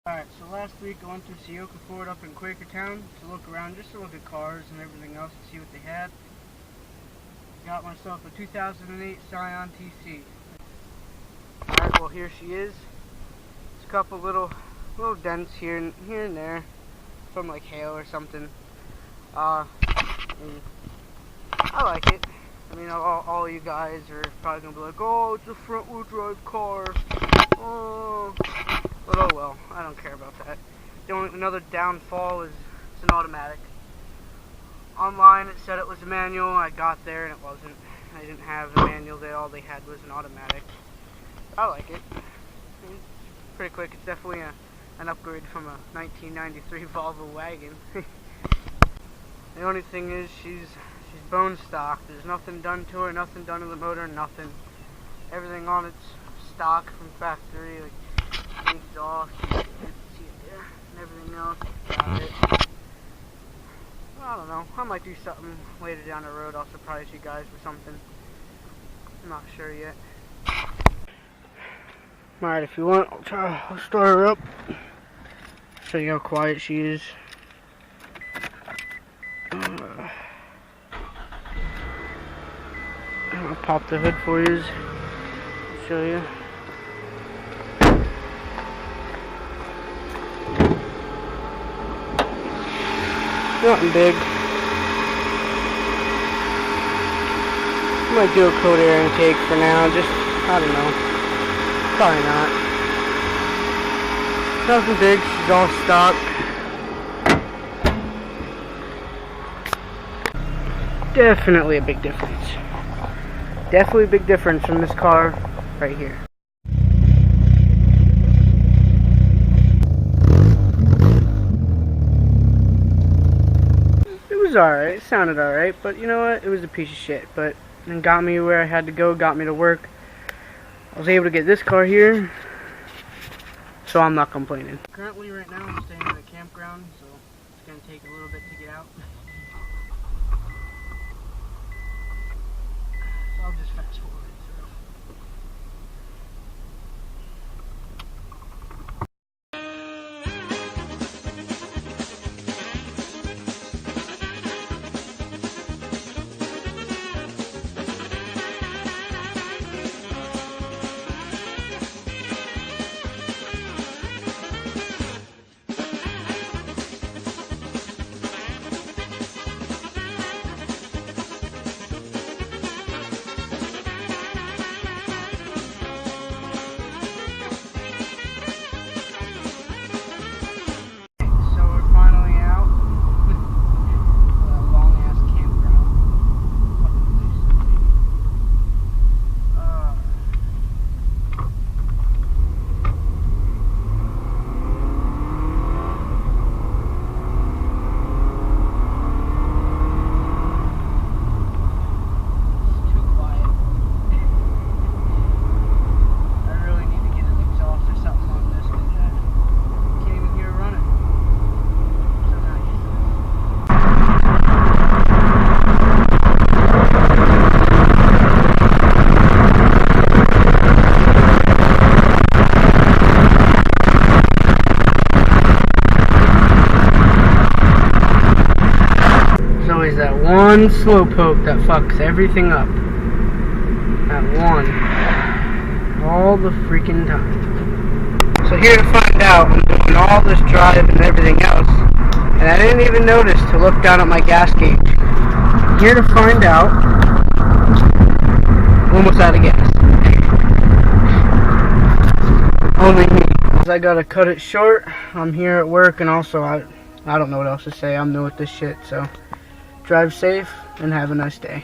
Alright, so last week I went to Sioka Ford up in Quakertown to look around, just to look at cars and everything else to see what they had. Got myself a 2008 Scion TC. Alright, well here she is. There's a couple little dents here and there from like hail or something. I like it. I mean, all you guys are probably gonna be like, oh, it's a front wheel drive car. Oh. But oh well, I don't care about that. Another downfall is it's an automatic. Online it said it was a manual. I got there and it wasn't. I didn't have a manual there. All they had was an automatic. I like it. It's pretty quick. It's definitely an upgrade from a 1993 Volvo wagon. The only thing is she's bone stock. There's nothing done to her, nothing done to the motor, nothing. Everything on it's stock from factory. Like, exhaust, you can see it there, and everything else. Got it. I don't know. I might do something later down the road. I'll surprise you guys with something. I'm not sure yet. Alright, if you want, I'll start her up. Show you how quiet she is. I'll pop the hood for you. Show you. Nothing big. Might do a cold air intake for now, just, I don't know. Probably not. Nothing big, she's all stock. Definitely a big difference. Definitely a big difference from this car right here. It was alright, it sounded alright, but you know what, it was a piece of shit, but it got me where I had to go, got me to work. I was able to get this car here, so I'm not complaining. Currently right now I'm staying in a campground, so it's going to take a little bit to get out. So I'll just fast forward through. One slowpoke that fucks everything up. That one. All the freaking time. So here to find out, I'm doing all this drive and everything else, and I didn't even notice to look down at my gas gauge. Here to find out, almost out of gas. Only me. I gotta cut it short. I'm here at work, and also I don't know what else to say. I'm new at this shit, so drive safe and have a nice day.